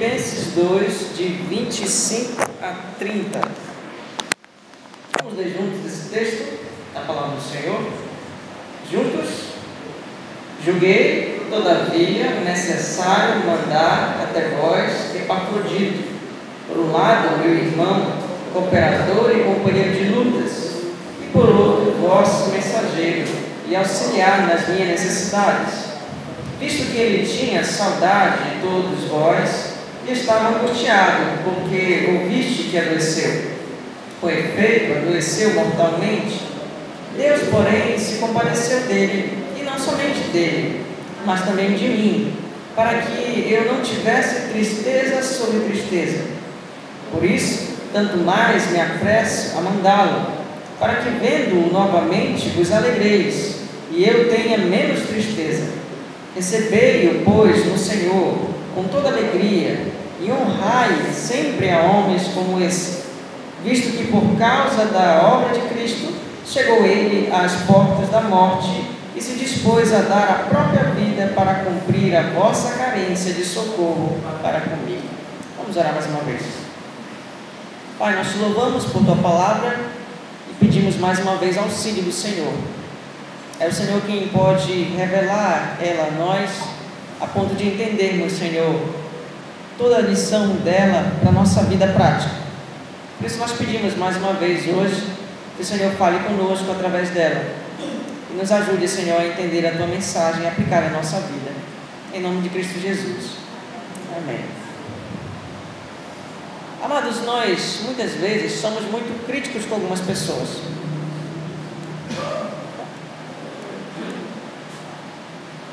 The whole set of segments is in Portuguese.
Filipenses 2, de 25 a 30. Vamos ler juntos esse texto, a palavra do Senhor. Juntos. Julguei, todavia, necessário mandar até vós Epafrodito, por um lado, meu irmão, cooperador e companheiro de lutas, e por outro, vosso mensageiro, e auxiliar nas minhas necessidades, visto que ele tinha saudade de todos vós e estava angustiado, porque ouviste que adoeceu. Com efeito, adoeceu mortalmente. Deus, porém, se compadeceu dele, e não somente dele, mas também de mim, para que eu não tivesse tristeza sobre tristeza. Por isso, tanto mais me apresso a mandá-lo, para que, vendo-o novamente, vos alegreis, e eu tenha menos tristeza. Recebei-o, pois, no Senhor, com toda alegria, e honrai sempre a homens como esse, visto que por causa da obra de Cristo, chegou ele às portas da morte, e se dispôs a dar a própria vida para cumprir a vossa carência de socorro para comigo. Vamos orar mais uma vez. Pai, nós te louvamos por tua palavra e pedimos mais uma vez auxílio do Senhor. É o Senhor quem pode revelar ela a nós, a ponto de entendermos, Senhor, toda a lição dela para a nossa vida prática. Por isso nós pedimos mais uma vez hoje que o Senhor fale conosco através dela e nos ajude, Senhor, a entender a tua mensagem e aplicar em nossa vida. Em nome de Cristo Jesus. Amém. Amados, nós muitas vezes somos muito críticos com algumas pessoas.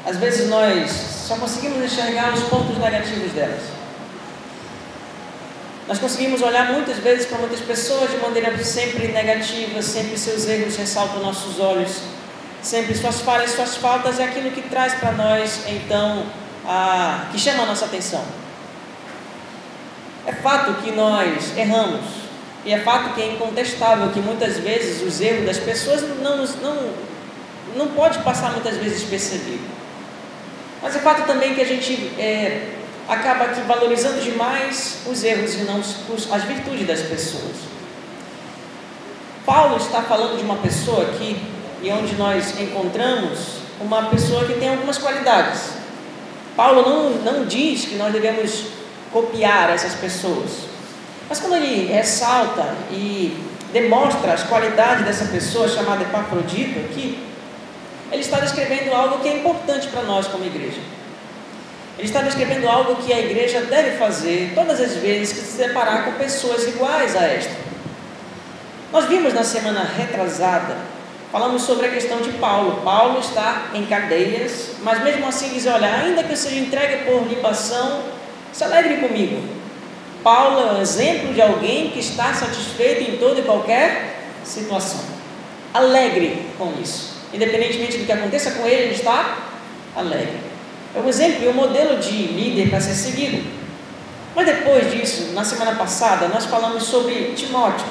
Às vezes nós só conseguimos enxergar os pontos negativos delas. Nós conseguimos olhar muitas vezes para muitas pessoas de maneira sempre negativa, sempre seus erros ressaltam nossos olhos, sempre suas falhas, suas faltas é aquilo que traz para nós, então, que chama a nossa atenção. É fato que nós erramos, e é fato que é incontestável que muitas vezes os erros das pessoas não pode passar muitas vezes despercebido. Mas é fato também que a gente acaba aqui valorizando demais os erros e não as virtudes das pessoas. Paulo está falando de uma pessoa aqui, e onde nós encontramos uma pessoa que tem algumas qualidades. Paulo não diz que nós devemos copiar essas pessoas, mas quando ele ressalta e demonstra as qualidades dessa pessoa chamada Epafrodito aqui, ele está descrevendo algo que é importante para nós como igreja. Ele está descrevendo algo que a igreja deve fazer todas as vezes que se deparar com pessoas iguais a esta. Nós vimos na semana retrasada, falamos sobre a questão de Paulo. Paulo está em cadeias, mas mesmo assim diz, olha, ainda que eu seja entregue por libação, se alegre comigo. Paulo é um exemplo de alguém que está satisfeito em toda e qualquer situação. Alegre com isso. Independentemente do que aconteça com ele, ele está alegre. É um exemplo e um modelo de líder para ser seguido. Mas depois disso, na semana passada, nós falamos sobre Timóteo,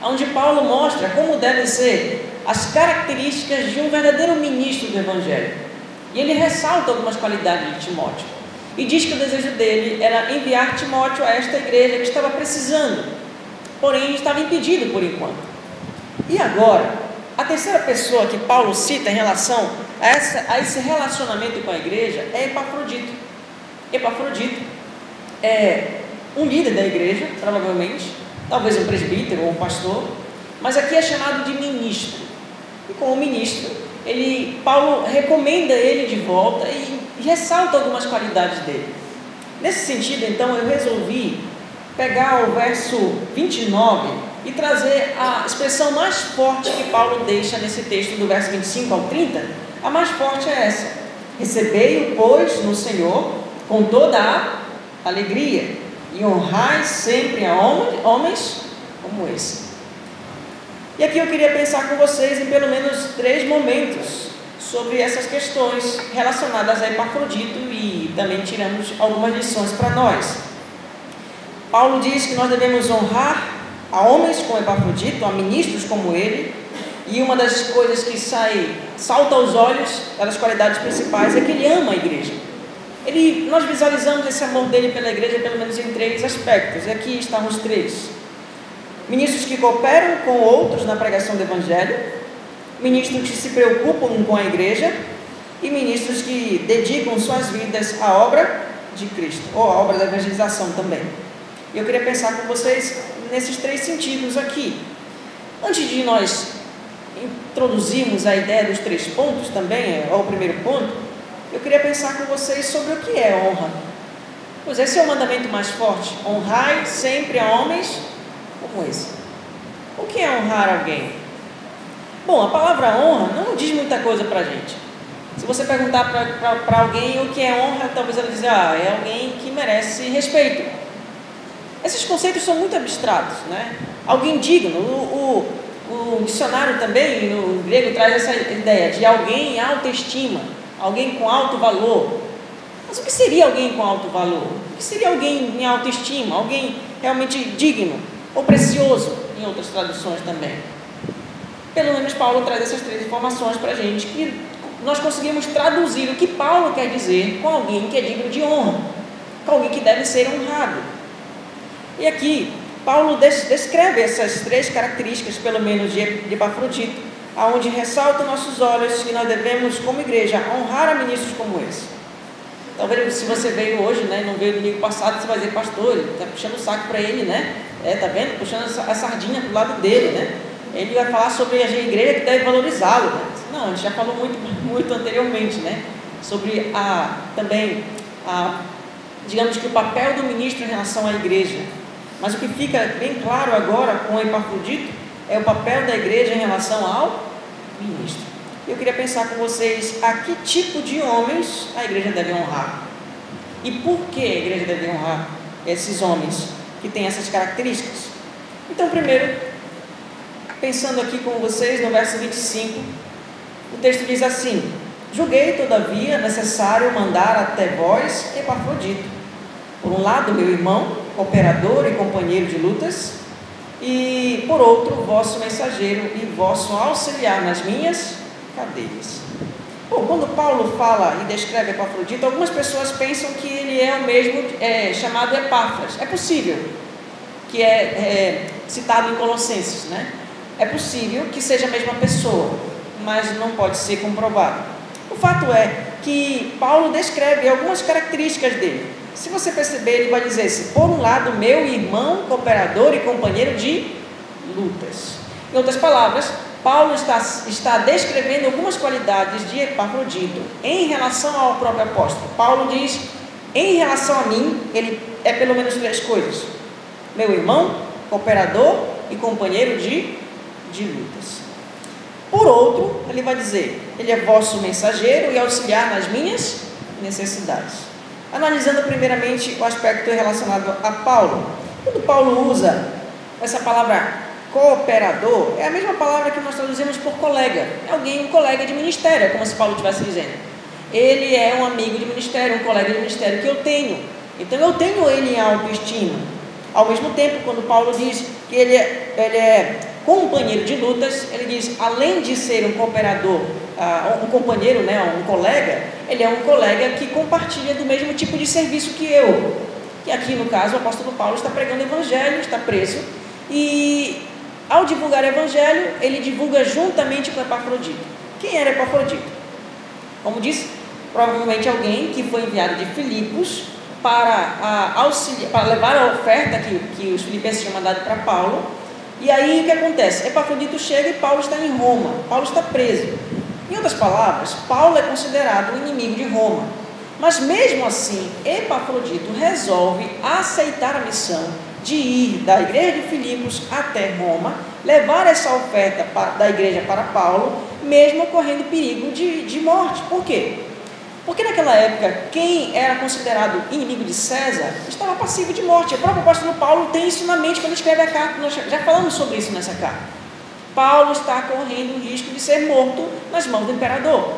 onde Paulo mostra como devem ser as características de um verdadeiro ministro do Evangelho. E ele ressalta algumas qualidades de Timóteo. E diz que o desejo dele era enviar Timóteo a esta igreja que estava precisando, porém estava impedido por enquanto. E agora, a terceira pessoa que Paulo cita em relação a esse relacionamento com a igreja é Epafrodito. Epafrodito é um líder da igreja, provavelmente, talvez um presbítero ou um pastor, mas aqui é chamado de ministro. E como ministro, Paulo recomenda ele de volta e ressalta algumas qualidades dele. Nesse sentido, então, eu resolvi pegar o verso 29 e trazer a expressão mais forte que Paulo deixa nesse texto, do verso 25 ao 30, a mais forte é essa: recebei-o, pois, no Senhor, com toda a alegria, e honrai sempre a homens como esse. E aqui eu queria pensar com vocês em pelo menos 3 momentos sobre essas questões relacionadas a Epafrodito, e também tiramos algumas lições para nós. Paulo diz que nós devemos honrar a homens como Epafrodito, a ministros como ele, e uma das coisas que salta aos olhos, das qualidades principais, é que ele ama a igreja. Nós visualizamos esse amor dele pela igreja pelo menos em 3 aspectos, e aqui estão os 3. Ministros que cooperam com outros na pregação do Evangelho, ministros que se preocupam com a igreja e ministros que dedicam suas vidas à obra de Cristo, ou à obra da evangelização também. E eu queria pensar com vocês nesses 3 sentidos aqui. Antes de nós introduzirmos a ideia dos 3 pontos também, ao primeiro ponto, eu queria pensar com vocês sobre o que é honra. Pois esse é o mandamento mais forte: honrai sempre a homens como esse. O que é honrar alguém? Bom, a palavra honra não diz muita coisa para a gente. Se você perguntar para alguém o que é honra, talvez ela diga, é alguém que merece respeito. Esses conceitos são muito abstratos, né? Alguém digno. O dicionário também, no grego, traz essa ideia de alguém em autoestima, alguém com alto valor. Mas o que seria alguém com alto valor? O que seria alguém em autoestima? Alguém realmente digno ou precioso, em outras traduções também. Pelo menos Paulo traz essas 3 informações para a gente, que nós conseguimos traduzir o que Paulo quer dizer com alguém que é digno de honra, com alguém que deve ser honrado. E aqui, Paulo descreve essas 3 características, pelo menos de Epafrodito, aonde ressalta nossos olhos que nós devemos, como igreja, honrar a ministros como esse. Talvez se você veio hoje, né, não veio domingo passado, você vai dizer, pastor, está puxando o saco para ele, né? Tá vendo? Puxando a sardinha para o lado dele, né? Ele vai falar sobre a igreja que deve valorizá-lo, né? Não, a gente já falou muito anteriormente, né? Sobre digamos que o papel do ministro em relação à igreja. Mas o que fica bem claro agora com o Epafrodito é o papel da igreja em relação ao ministro. Eu queria pensar com vocês a que tipo de homens a igreja deve honrar. E por que a igreja deve honrar esses homens que têm essas características? Então, primeiro, pensando aqui com vocês no verso 25, o texto diz assim: julguei todavia necessário mandar até vós Epafrodito, por um lado meu irmão, cooperador e companheiro de lutas, e por outro vosso mensageiro e vosso auxiliar nas minhas cadeias. Bom, quando Paulo fala e descreve Epafrodito, algumas pessoas pensam que ele é o mesmo chamado Epáfras. É possível, que é citado em Colossenses, né? É possível que seja a mesma pessoa, mas não pode ser comprovado. O fato é que Paulo descreve algumas características dele. Se você perceber, ele vai dizer assim: por um lado, meu irmão, cooperador e companheiro de lutas. Em outras palavras, Paulo está descrevendo algumas qualidades de Epafrodito em relação ao próprio apóstolo. Paulo diz, em relação a mim, ele é pelo menos 3 coisas: meu irmão, cooperador e companheiro de lutas. Por outro, ele vai dizer, ele é vosso mensageiro e auxiliar nas minhas necessidades. Analisando primeiramente o aspecto relacionado a Paulo. Quando Paulo usa essa palavra cooperador, é a mesma palavra que nós traduzimos por colega. É um colega de ministério, é como se Paulo estivesse dizendo. Ele é um amigo de ministério, um colega de ministério que eu tenho. Então eu tenho ele em autoestima. Ao mesmo tempo, quando Paulo diz que ele é companheiro de lutas, ele diz, além de ser um cooperador, um companheiro, né, um colega, ele é um colega que compartilha do mesmo tipo de serviço que eu. Que aqui no caso o apóstolo Paulo está pregando o evangelho, está preso, e ao divulgar o evangelho, ele divulga juntamente com Epafrodito. Quem era Epafrodito? Como disse, provavelmente alguém que foi enviado de Filipos para levar a oferta que os filipenses tinham mandado para Paulo. E aí o que acontece? Epafrodito chega e Paulo está em Roma, Paulo está preso. Em outras palavras, Paulo é considerado o inimigo de Roma. Mas mesmo assim, Epafrodito resolve aceitar a missão de ir da igreja de Filipos até Roma, levar essa oferta da igreja para Paulo, mesmo correndo perigo de morte. Por quê? Porque naquela época, quem era considerado inimigo de César estava passivo de morte. O próprio apóstolo Paulo tem isso na mente quando escreve a carta. Nós já falamos sobre isso nessa carta. Paulo está correndo o risco de ser morto nas mãos do imperador.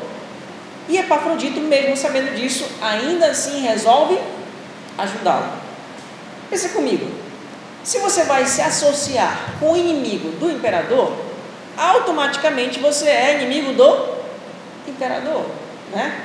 E Epafrodito, mesmo sabendo disso, ainda assim resolve ajudá-lo. Pensa comigo. Se você vai se associar com o inimigo do imperador, automaticamente você é inimigo do imperador, né?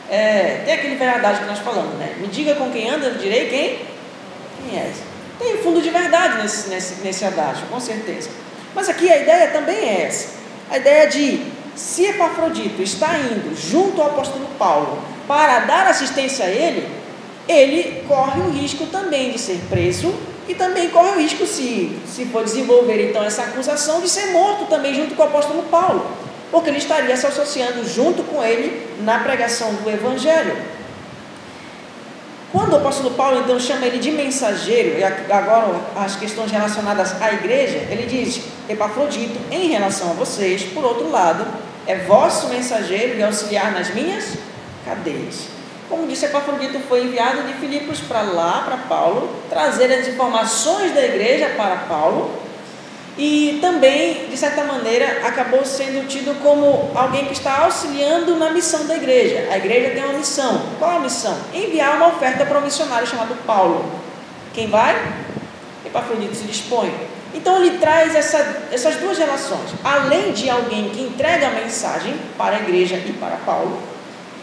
tem aquele verdade que nós falamos, né? Me diga com quem anda, eu direi quem és. Tem um fundo de verdade nesse adágio, com certeza. Mas aqui a ideia também é essa. A ideia de, se Epafrodito está indo junto ao apóstolo Paulo para dar assistência a ele corre o risco também de ser preso e também corre o risco, se for desenvolver então essa acusação, de ser morto também junto com o apóstolo Paulo, porque ele estaria se associando junto com ele na pregação do Evangelho. Quando o apóstolo Paulo então chama ele de mensageiro, e agora as questões relacionadas à igreja, ele diz: Epafrodito, em relação a vocês, por outro lado, é vosso mensageiro e auxiliar nas minhas cadeias. Como disse, Epafrodito foi enviado de Filipos para lá, para Paulo, trazer as informações da igreja para Paulo, e também, de certa maneira, acabou sendo tido como alguém que está auxiliando na missão da igreja. A igreja tem uma missão. Qual é a missão? Enviar uma oferta para um missionário chamado Paulo. Quem vai? Epafrodito se dispõe. Então ele traz essas duas relações. Além de alguém que entrega a mensagem para a igreja e para Paulo,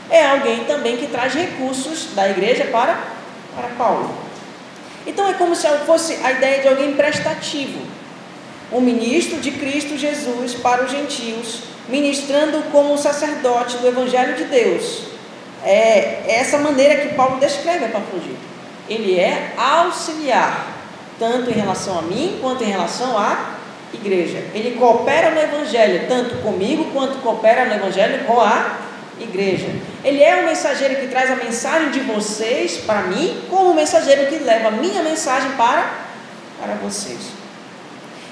é alguém também que traz recursos da igreja para Paulo. Então é como se fosse a ideia de alguém prestativo, um ministro de Cristo Jesus para os gentios, ministrando como um sacerdote do Evangelho de Deus. É essa maneira que Paulo descreve Epafrodito. Ele é auxiliar, tanto em relação a mim, quanto em relação à igreja. Ele coopera no Evangelho, tanto comigo, quanto coopera no Evangelho com a igreja. Ele é o mensageiro que traz a mensagem de vocês para mim, como o mensageiro que leva a minha mensagem para vocês.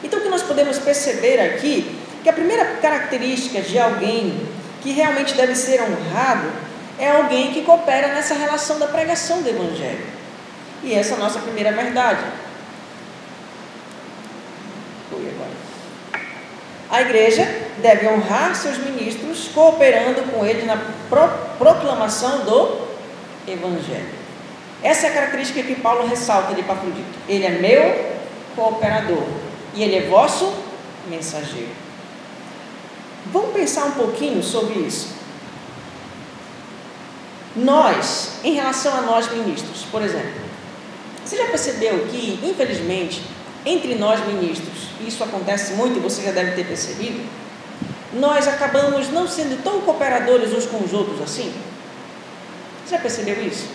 Então o que nós podemos perceber aqui, que a primeira característica de alguém que realmente deve ser honrado, é alguém que coopera nessa relação da pregação do Evangelho. E essa é a nossa primeira verdade. A igreja deve honrar seus ministros, cooperando com eles na proclamação do Evangelho. Essa é a característica que Paulo ressalta de Epafrodito. Ele é meu cooperador e ele é vosso mensageiro. Vamos pensar um pouquinho sobre isso. Nós, em relação a nós ministros, por exemplo, você já percebeu que, infelizmente, entre nós ministros, isso acontece muito e você já deve ter percebido, nós acabamos não sendo tão cooperadores uns com os outros assim? Você já percebeu isso?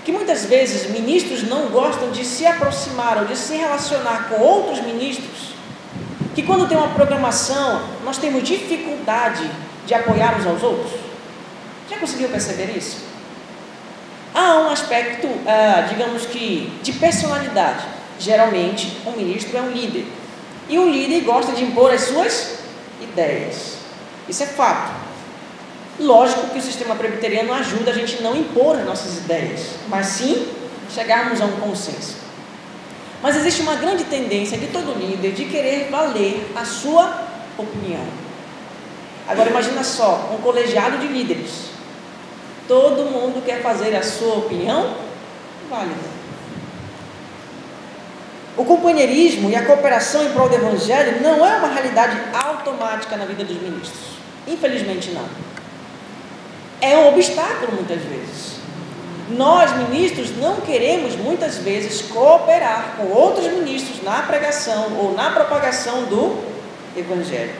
Que muitas vezes ministros não gostam de se aproximar ou de se relacionar com outros ministros, que quando tem uma programação, nós temos dificuldade de apoiar uns aos outros. Já conseguiu perceber isso? Há um aspecto, digamos que, de personalidade. Geralmente, um ministro é um líder. E um líder gosta de impor as suas ideias. Isso é fato. Lógico que o sistema presbiteriano ajuda a gente não impor as nossas ideias, mas sim chegarmos a um consenso. Mas existe uma grande tendência de todo líder de querer valer a sua opinião. Agora imagina só, um colegiado de líderes. Todo mundo quer fazer a sua opinião válida. O companheirismo e a cooperação em prol do Evangelho não é uma realidade automática na vida dos ministros. Infelizmente não. É um obstáculo muitas vezes. Nós, ministros, não queremos muitas vezes cooperar com outros ministros na pregação ou na propagação do Evangelho.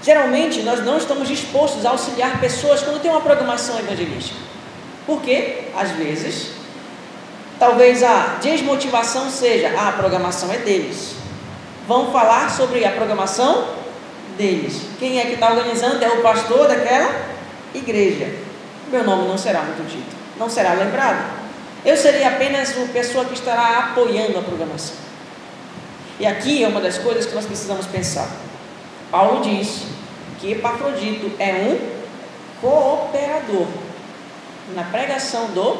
Geralmente, nós não estamos dispostos a auxiliar pessoas quando tem uma programação evangelística. Por quê? Às vezes, talvez a desmotivação seja: a programação é deles. Vão falar sobre a programação deles. Quem é que está organizando? É o pastor daquela igreja. Meu nome não será muito dito, não será lembrado. Eu serei apenas uma pessoa que estará apoiando a programação. E aqui é uma das coisas que nós precisamos pensar. Paulo diz que Epafrodito é um cooperador na pregação do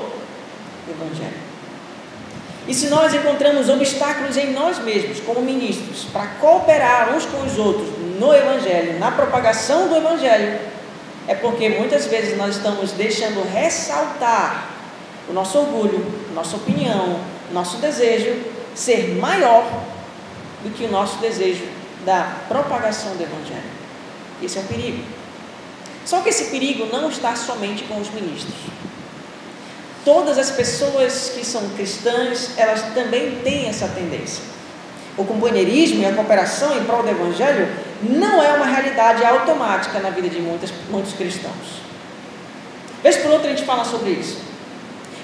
Evangelho. E se nós encontramos obstáculos em nós mesmos, como ministros, para cooperar uns com os outros no Evangelho, na propagação do Evangelho, é porque muitas vezes nós estamos deixando ressaltar o nosso orgulho, nossa opinião, nosso desejo ser maior do que o nosso desejo da propagação do Evangelho. Esse é um perigo. Só que esse perigo não está somente com os ministros. Todas as pessoas que são cristãs, elas também têm essa tendência. O companheirismo e a cooperação em prol do Evangelho não é uma realidade automática na vida de muitos cristãos. Vez por outra a gente fala sobre isso.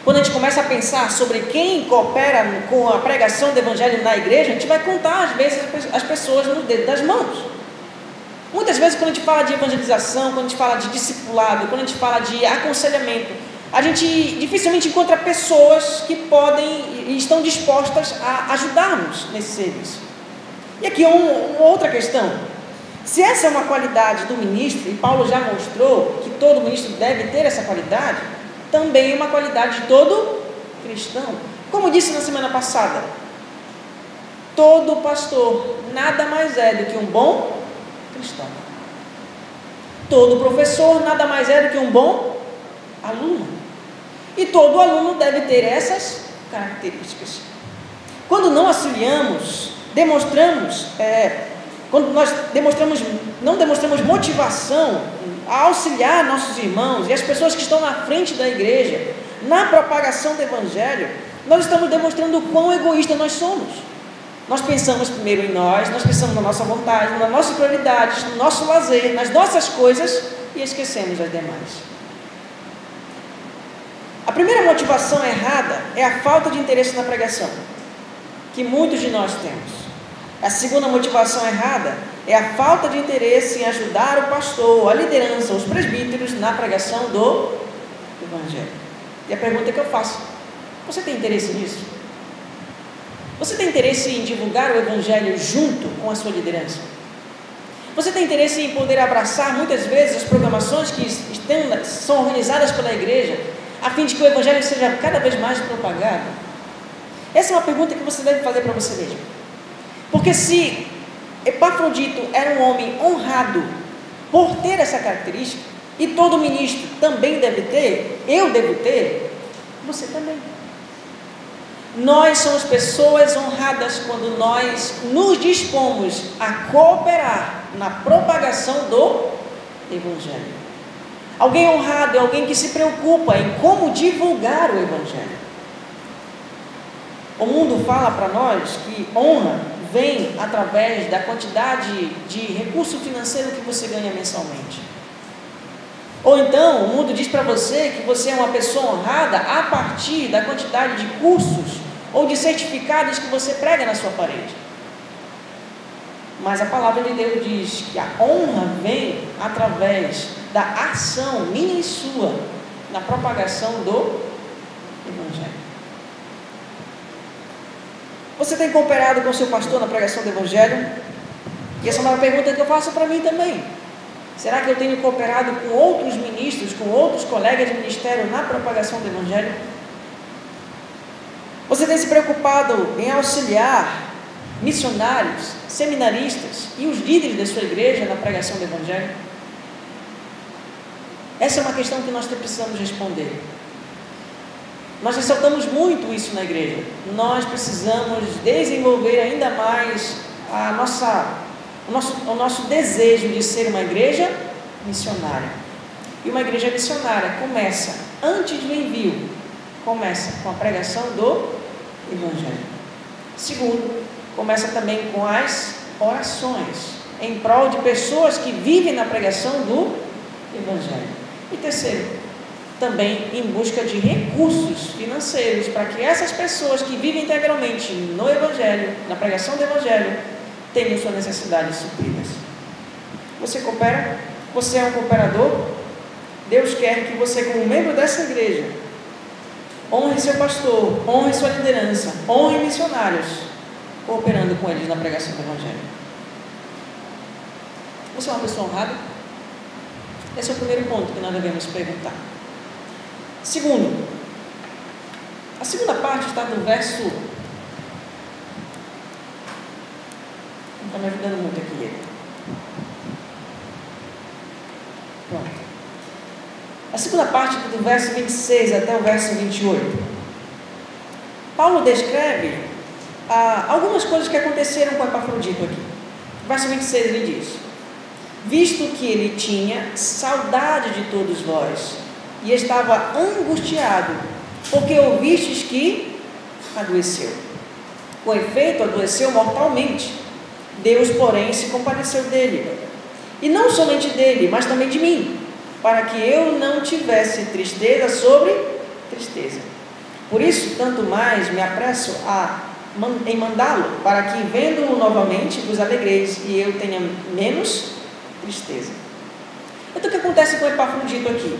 Quando a gente começa a pensar sobre quem coopera com a pregação do Evangelho na igreja, a gente vai contar, às vezes, as pessoas no dedo das mãos. Muitas vezes, quando a gente fala de evangelização, quando a gente fala de discipulado, quando a gente fala de aconselhamento, a gente dificilmente encontra pessoas que podem e estão dispostas a ajudar-nos nesse serviço. E aqui uma outra questão. Se essa é uma qualidade do ministro, e Paulo já mostrou que todo ministro deve ter essa qualidade, também é uma qualidade de todo cristão. Como disse na semana passada, todo pastor nada mais é do que um bom cristão. Todo professor nada mais é do que um bom aluno. E todo aluno deve ter essas características. Quando não auxiliamos, quando nós não demonstramos motivação a auxiliar nossos irmãos e as pessoas que estão na frente da igreja, na propagação do Evangelho, nós estamos demonstrando o quão egoísta nós somos. Nós pensamos primeiro em nós pensamos na nossa vontade, nas nossas prioridades, no nosso lazer, nas nossas coisas e esquecemos as demais. A primeira motivação errada é a falta de interesse na pregação, que muitos de nós temos. A segunda motivação errada é a falta de interesse em ajudar o pastor, a liderança, os presbíteros na pregação do Evangelho. E a pergunta que eu faço: você tem interesse nisso? Você tem interesse em divulgar o Evangelho junto com a sua liderança? Você tem interesse em poder abraçar muitas vezes as programações que são organizadas pela igreja, a fim de que o Evangelho seja cada vez mais propagado? Essa é uma pergunta que você deve fazer para você mesmo. Porque se Epafrodito era um homem honrado por ter essa característica, e todo ministro também deve ter, eu devo ter, você também. Nós somos pessoas honradas quando nós nos dispomos a cooperar na propagação do Evangelho. Alguém honrado é alguém que se preocupa em como divulgar o Evangelho. O mundo fala para nós que honra vem através da quantidade de recurso financeiro que você ganha mensalmente. Ou então, o mundo diz para você que você é uma pessoa honrada a partir da quantidade de cursos ou de certificados que você prega na sua parede. Mas a palavra de Deus diz que a honra vem através da ação minha e sua na propagação do Evangelho. Você tem cooperado com o seu pastor na pregação do Evangelho? E essa é uma pergunta que eu faço para mim também. Será que eu tenho cooperado com outros ministros, com outros colegas de ministério na propagação do Evangelho? Você tem se preocupado em auxiliar missionários, seminaristas e os líderes da sua igreja na pregação do Evangelho? Essa é uma questão que nós precisamos responder. Nós ressaltamos muito isso na igreja. Nós precisamos desenvolver ainda mais o nosso desejo de ser uma igreja missionária. E uma igreja missionária começa, antes do envio, começa com a pregação do Evangelho. Segundo, começa também com as orações em prol de pessoas que vivem na pregação do Evangelho. E terceiro, também em busca de recursos financeiros para que essas pessoas que vivem integralmente no Evangelho, na pregação do Evangelho, tenham suas necessidades supridas. Você coopera? Você é um cooperador? Deus quer que você, como membro dessa igreja, honre seu pastor, honre sua liderança, honre missionários, cooperando com eles na pregação do Evangelho. Você é uma pessoa honrada? Esse é o primeiro ponto que nós devemos perguntar. Segundo, a segunda parte está no verso... Não está me ajudando muito aqui ele. Pronto. A segunda parte do verso 26 até o verso 28. Paulo descreve algumas coisas que aconteceram com Epafrodito aqui. Verso 26 ele diz: visto que ele tinha saudade de todos vós, e estava angustiado, porque ouvistes que adoeceu. Com efeito, adoeceu mortalmente. Deus, porém, se compadeceu dele, e não somente dele, mas também de mim, para que eu não tivesse tristeza sobre tristeza. Por isso, tanto mais me apresso em mandá-lo, para que, vendo-o novamente, vos alegreis, e eu tenha menos tristeza. Então, o que acontece com Epafrodito aqui?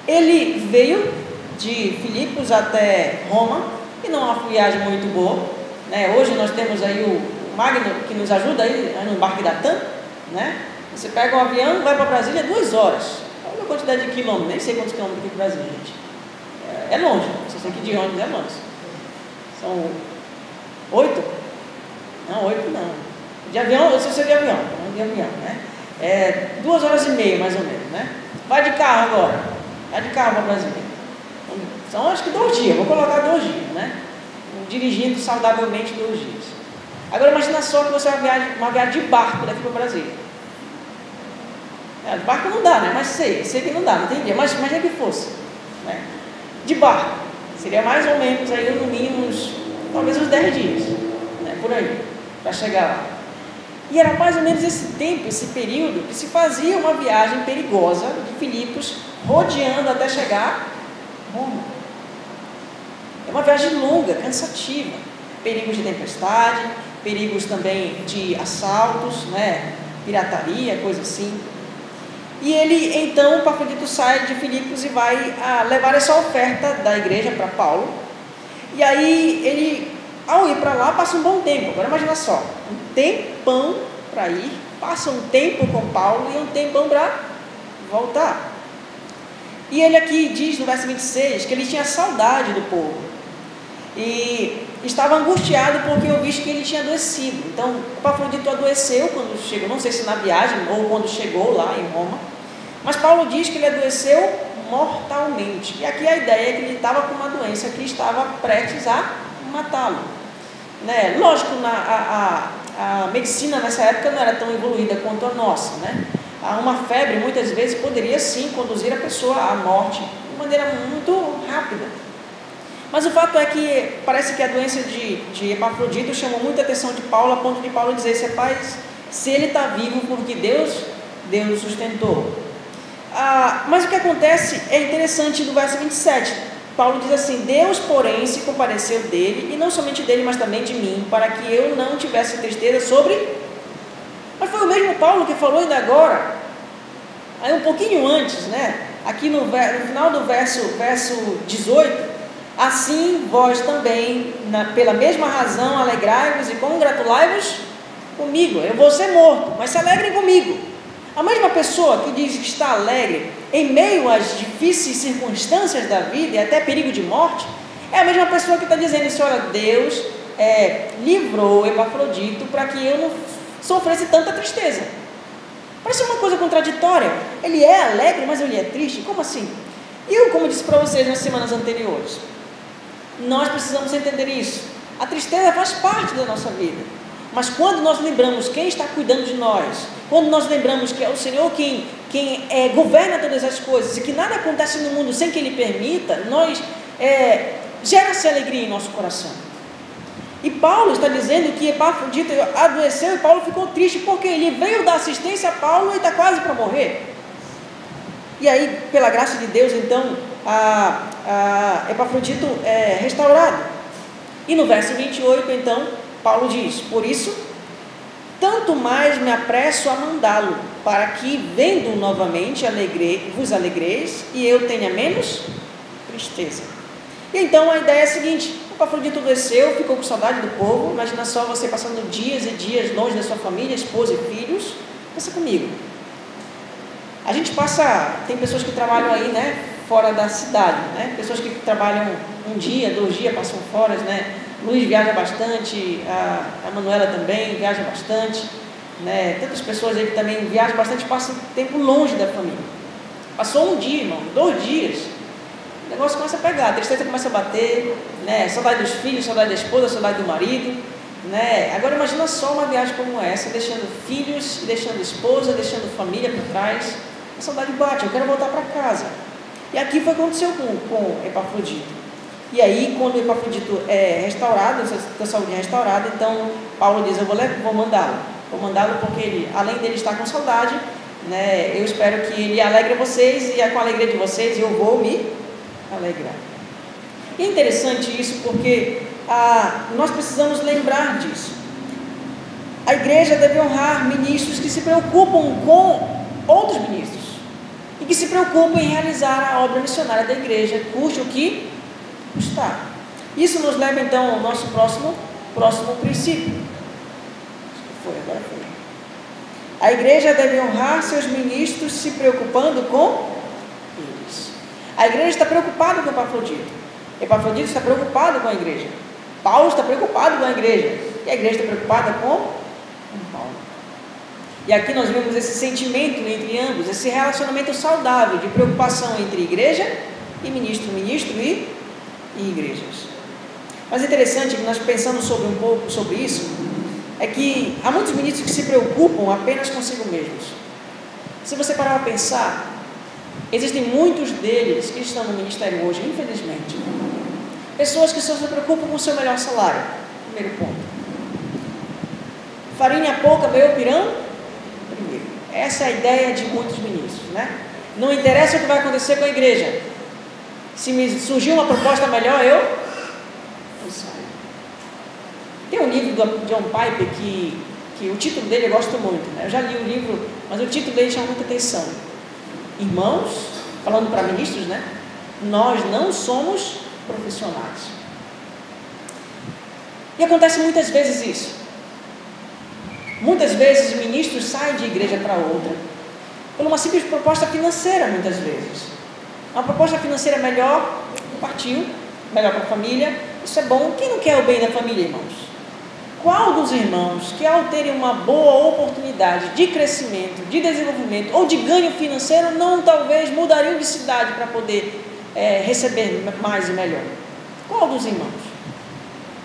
Ele veio de Filipos até Roma, e não é uma viagem muito boa, né? Hoje nós temos aí o Magno, que nos ajuda aí no embarque da TAM, né? Você pega um avião, vai para Brasília 2 horas. Olha a quantidade de quilômetros, nem sei quantos quilômetros aqui para Brasília, gente. É longe, você tem que ir de ônibus, é longe. São 8? Não, 8 não. De avião, eu sei de avião, não de avião, né? 2 horas e meia, mais ou menos, né? Vai de carro agora. Vai de carro para Brasília. São acho que 2 dias, vou colocar 2 dias, né? Dirigindo saudavelmente 2 dias. Agora imagina só que você vai uma viagem de barco daqui para Brasília. De barco não dá, né? Mas sei que não dá, não entendi. Mas imagina que fosse, né? De barco, seria mais ou menos aí no mínimo talvez uns 10 dias, né? Por aí, para chegar lá. E era mais ou menos esse tempo, esse período, que se fazia uma viagem perigosa de Filipos, rodeando até chegar a Roma. É uma viagem longa, cansativa, perigos de tempestade, perigos também de assaltos, né? Pirataria, coisa assim. E ele, então, Epafrodito sai de Filipos e vai levar essa oferta da igreja para Paulo. E aí, ele, ao ir para lá, passa um bom tempo. Agora imagina só, um tempão para ir, passa um tempo com Paulo e um tempão para voltar. E ele aqui diz no verso 26 que ele tinha saudade do povo. E estava angustiado porque eu vi que ele tinha adoecido. Então, Epafrodito adoeceu quando chegou, não sei se na viagem ou quando chegou lá em Roma, mas Paulo diz que ele adoeceu mortalmente. E aqui a ideia é que ele estava com uma doença que estava prestes a matá-lo, né? Lógico, a medicina nessa época não era tão evoluída quanto a nossa, né? Uma febre muitas vezes poderia sim conduzir a pessoa à morte de maneira muito rápida. Mas o fato é que parece que a doença de Epafrodito chamou muita atenção de Paulo, a ponto de Paulo dizer: rapaz, se ele está vivo porque Deus o sustentou. Mas o que acontece é interessante no verso 27. Paulo diz assim: Deus, porém, se compadeceu dele, e não somente dele, mas também de mim, para que eu não tivesse tristeza sobre... Mas foi o mesmo Paulo que falou ainda agora, aí um pouquinho antes, né? Aqui no final do verso 18, assim vós também, pela mesma razão, alegrai-vos e congratulai-vos comigo. Eu vou ser morto, mas se alegrem comigo. A mesma pessoa que diz que está alegre em meio às difíceis circunstâncias da vida e até perigo de morte, é a mesma pessoa que está dizendo assim: olha, Deus livrou Epafrodito para que eu não sofresse tanta tristeza. Parece uma coisa contraditória. Ele é alegre, mas ele é triste? Como assim? Eu, como disse para vocês nas semanas anteriores, nós precisamos entender isso. A tristeza faz parte da nossa vida. Mas quando nós lembramos quem está cuidando de nós, quando nós lembramos que é o Senhor quem governa todas as coisas e que nada acontece no mundo sem que Ele permita, gera-se alegria em nosso coração. E Paulo está dizendo que Epafrodito adoeceu e Paulo ficou triste porque ele veio dar assistência a Paulo e está quase para morrer. E aí, pela graça de Deus, então, Epafrodito é restaurado. E no verso 28, então, Paulo diz: por isso, tanto mais me apresso a mandá-lo, para que, vendo-o novamente, vos alegreis e eu tenha menos tristeza. E então a ideia é a seguinte: o Epafrodito desceu, ficou com saudade do povo. Imagina só você passando dias e dias longe da sua família, esposa e filhos. Pensa comigo. A gente tem pessoas que trabalham aí, né, fora da cidade, né? Pessoas que trabalham 1 dia, 2 dias, passam fora, né? Luiz viaja bastante, a Manuela também viaja bastante, né? Tantas pessoas aí que também viajam bastante, passam tempo longe da família. Passou 1 dia, irmão, 2 dias, o negócio começa a pegar, a tristeza começa a bater, né? Saudade dos filhos, saudade da esposa, saudade do marido. né? Agora imagina só uma viagem como essa, deixando filhos, deixando esposa, deixando família por trás. A saudade bate, eu quero voltar para casa. E aqui foi o que aconteceu com Epafrodito. E aí, quando o Epafrodito é restaurado, a saúde é restaurada, então Paulo diz, eu vou mandá-lo. Vou mandá-lo porque ele, além dele estar com saudade, né, eu espero que ele alegre vocês, e com a alegria de vocês eu vou me alegrar. E é interessante isso porque nós precisamos lembrar disso. A igreja deve honrar ministros que se preocupam com outros ministros e que se preocupam em realizar a obra missionária da igreja, custe o que custar. Isso nos leva então ao nosso próximo princípio. Agora foi. A igreja deve honrar seus ministros se preocupando com eles. A igreja está preocupada com Epafrodito. Epafrodito está preocupado com a igreja. Paulo está preocupado com a igreja. E a igreja está preocupada com Paulo. E aqui nós vemos esse sentimento entre ambos, esse relacionamento saudável de preocupação entre igreja e ministro e igrejas. Mas é interessante que nós pensando um pouco sobre isso, é que há muitos ministros que se preocupam apenas consigo mesmos. Se você parar para pensar, existem muitos deles que estão no ministério hoje, infelizmente. Pessoas que só se preocupam com o seu melhor salário. Primeiro ponto. Farinha pouca, veio o pirão? Primeiro. Essa é a ideia de muitos ministros, né? Não interessa o que vai acontecer com a igreja. Se me surgir uma proposta melhor, eu saio. Tem um livro do John Piper que o título dele eu gosto muito, né? Eu já li o livro, mas o título dele chama muita atenção. Irmãos, falando para ministros, né? Nós não somos profissionais. E acontece muitas vezes isso. Muitas vezes ministros saem de igreja para outra por uma simples proposta financeira, muitas vezes. Uma proposta financeira melhor, partiu, melhor para a família, isso é bom. Quem não quer o bem da família, irmãos? Qual dos irmãos que ao terem uma boa oportunidade de crescimento, de desenvolvimento ou de ganho financeiro, não talvez mudariam de cidade para poder receber mais e melhor? Qual dos irmãos?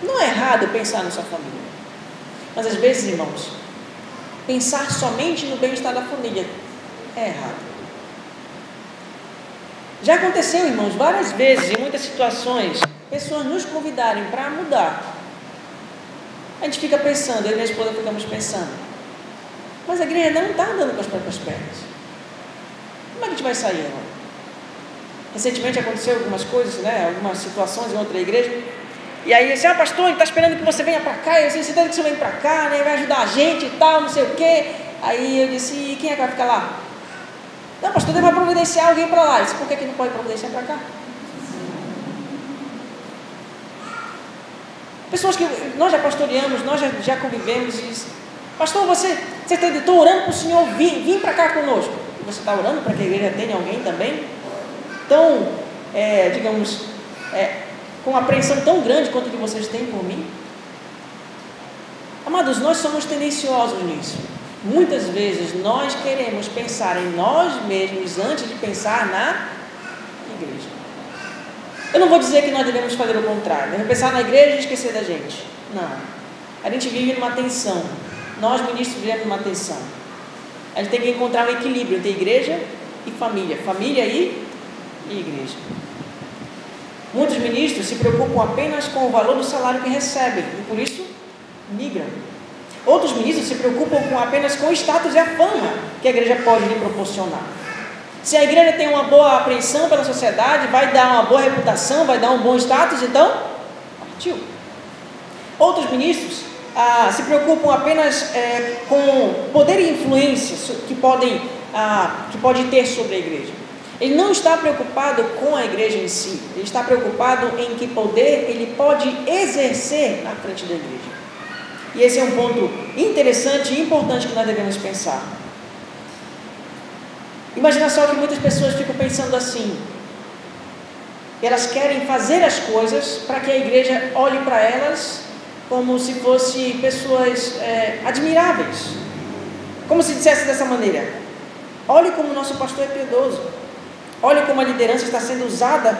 Não é errado pensar na sua família, mas às vezes, irmãos, pensar somente no bem-estar da família é errado. Já aconteceu, irmãos, várias vezes, em muitas situações, pessoas nos convidarem para mudar. A gente fica pensando, eu e minha esposa ficamos pensando, mas a igreja não está andando com as próprias pernas. Como é que a gente vai sair agora? Recentemente aconteceu algumas coisas, né, algumas situações em outra igreja, e aí disse, pastor, ele está esperando que você venha para cá, eu disse, você está que você venha para cá, né, vai ajudar a gente e tal, não sei o quê. Aí eu disse, e quem é que vai ficar lá? Não, pastor, ele vai providenciar alguém para lá. Eu disse, por que não pode providenciar para cá? Pessoas que nós já pastoreamos, nós já convivemos e diz, pastor, estou orando para o senhor vir para cá conosco. Você está orando para que a igreja tenha alguém também? Tão, digamos, com uma apreensão tão grande quanto que vocês têm por mim? Amados, nós somos tendenciosos nisso. Muitas vezes nós queremos pensar em nós mesmos antes de pensar na igreja. Eu não vou dizer que nós devemos fazer o contrário, devemos pensar na igreja e esquecer da gente. Não. A gente vive numa tensão. Nós, ministros, vivemos numa tensão. A gente tem que encontrar um equilíbrio entre igreja e família. Família e igreja. Muitos ministros se preocupam apenas com o valor do salário que recebem e por isso migram. Outros ministros se preocupam apenas com o status e a fama que a igreja pode lhe proporcionar. Se a igreja tem uma boa apreensão pela sociedade, vai dar uma boa reputação, vai dar um bom status, então partiu. Outros ministros se preocupam apenas com poder e influência que pode ter sobre a igreja. Ele não está preocupado com a igreja em si, ele está preocupado em que poder ele pode exercer na frente da igreja. E esse é um ponto interessante e importante que nós devemos pensar. Imagina só que muitas pessoas ficam pensando assim, elas querem fazer as coisas para que a igreja olhe para elas como se fossem pessoas admiráveis, como se dissesse dessa maneira, olhe como o nosso pastor é piedoso, olhe como a liderança está sendo usada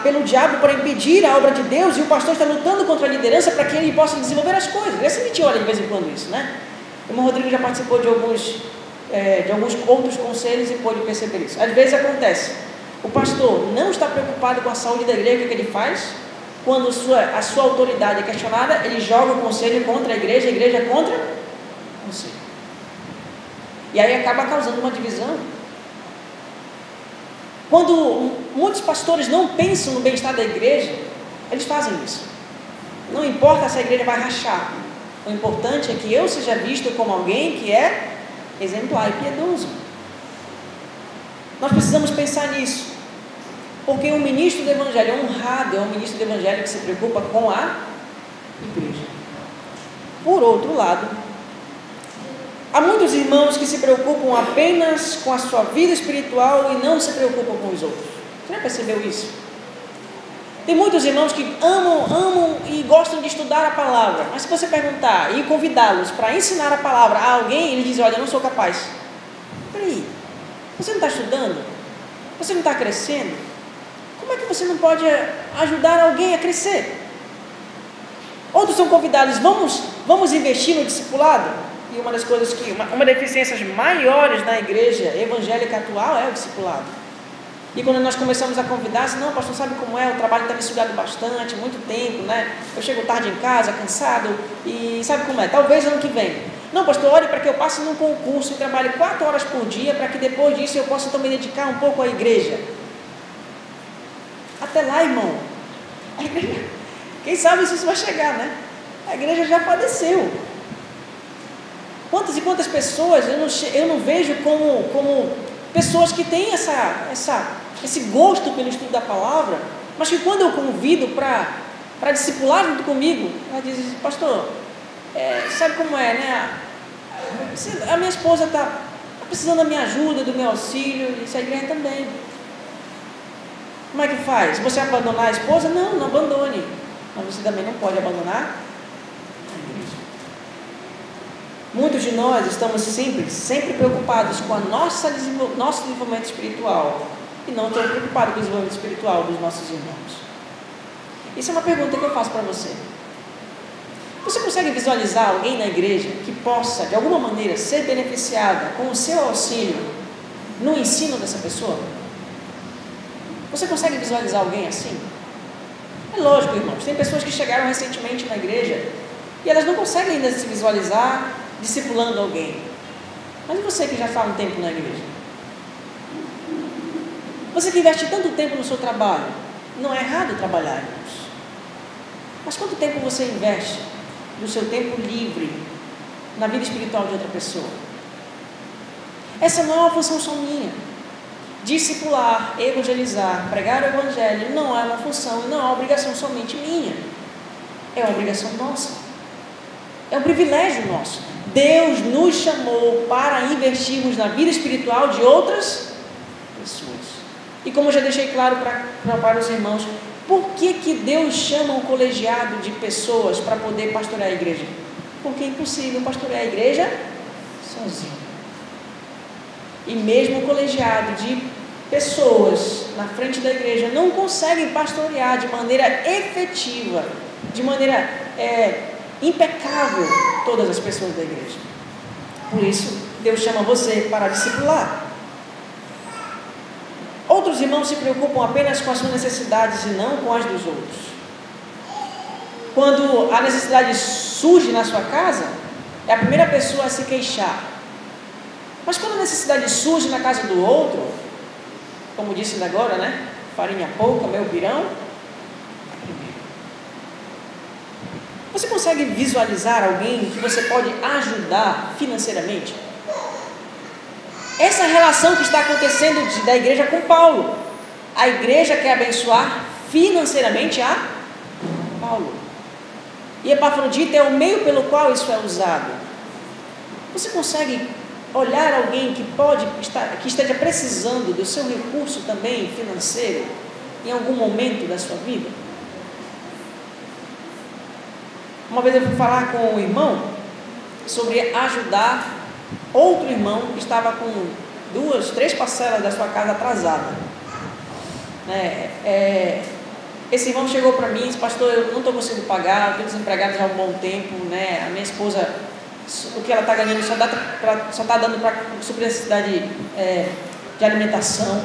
pelo diabo para impedir a obra de Deus, e o pastor está lutando contra a liderança para que ele possa desenvolver as coisas. Ele sempre olha de vez em quando isso, né? O irmão Rodrigo já participou de alguns outros conselhos e pôde perceber isso. Às vezes acontece, o pastor não está preocupado com a saúde da igreja. O que ele faz? Quando a sua autoridade é questionada, ele joga o conselho contra a igreja contra o conselho. E aí acaba causando uma divisão. Quando muitos pastores não pensam no bem-estar da igreja, eles fazem isso. Não importa se a igreja vai rachar, o importante é que eu seja visto como alguém que é exemplar e piedoso. Nós precisamos pensar nisso, porque um ministro do evangelho honrado é um ministro do evangelho que se preocupa com a igreja. Por outro lado, há muitos irmãos que se preocupam apenas com a sua vida espiritual e não se preocupam com os outros. Você já percebeu isso? Tem muitos irmãos que amam e gostam de estudar a palavra, mas se você perguntar e convidá-los para ensinar a palavra a alguém, eles dizem: olha, eu não sou capaz. Peraí, você não está estudando? Você não está crescendo? Como é que você não pode ajudar alguém a crescer? Outros são convidados: vamos investir no discipulado? E uma das coisas uma das deficiências maiores na igreja evangélica atual é o discipulado. E quando nós começamos a convidar, assim: não, pastor, sabe como é? O trabalho está me sugado bastante, muito tempo, né? Eu chego tarde em casa, cansado, e sabe como é? Talvez ano que vem. Não, pastor, ore para que eu passe num concurso e trabalhe 4 horas por dia, para que depois disso eu possa então me dedicar um pouco à igreja. Até lá, irmão, a igreja, quem sabe se isso vai chegar, né? A igreja já padeceu. Quantas e quantas pessoas eu não vejo como pessoas que têm esse gosto pelo estudo da palavra, mas que quando eu convido para discipular junto comigo, ela diz: pastor, sabe como é, né? A minha esposa está precisando da minha ajuda, do meu auxílio, e a igreja também. Como é que faz? Você abandonar a esposa? Não abandone. Mas você também não pode abandonar a igreja. Muitos de nós estamos sempre preocupados com nosso desenvolvimento espiritual e não estamos preocupados com o desenvolvimento espiritual dos nossos irmãos. Isso é uma pergunta que eu faço para você. Você consegue visualizar alguém na igreja que possa, de alguma maneira, ser beneficiada com o seu auxílio no ensino dessa pessoa? Você consegue visualizar alguém assim? É lógico, irmãos, tem pessoas que chegaram recentemente na igreja e elas não conseguem ainda se visualizar discipulando alguém. Mas e você que já está há um tempo na igreja? Você que investe tanto tempo no seu trabalho? Não é errado trabalhar, irmãos. Mas quanto tempo você investe do seu tempo livre na vida espiritual de outra pessoa? Essa não é uma função só minha. Discipular, evangelizar, pregar o evangelho não é uma função e não é uma obrigação somente minha. É uma obrigação nossa. É um privilégio nosso. Deus nos chamou para investirmos na vida espiritual de outras pessoas. E como eu já deixei claro para os irmãos, por que Deus chama um colegiado de pessoas para poder pastorear a igreja? Porque é impossível pastorear a igreja sozinho. E mesmo o colegiado de pessoas na frente da igreja não conseguem pastorear de maneira efetiva, de maneira impecável todas as pessoas da igreja. Por isso, Deus chama você para discipular. Outros irmãos se preocupam apenas com as suas necessidades e não com as dos outros. Quando a necessidade surge na sua casa, é a primeira pessoa a se queixar. Mas quando a necessidade surge na casa do outro, como disse ainda agora, né? Farinha pouca, meu pirão. Você consegue visualizar alguém que você pode ajudar financeiramente? Essa relação que está acontecendo da igreja com Paulo. A igreja quer abençoar financeiramente a Paulo. E Epafrodito é o meio pelo qual isso é usado. Você consegue olhar alguém que esteja precisando do seu recurso também financeiro em algum momento da sua vida? Uma vez eu fui falar com um irmão sobre ajudar outro irmão que estava com 2, 3 parcelas da sua casa atrasada. Esse irmão chegou para mim e disse: pastor, eu não estou conseguindo pagar, estou desempregado já há um bom tempo, né? A minha esposa, o que ela está ganhando só está dando para suprir a necessidade de alimentação.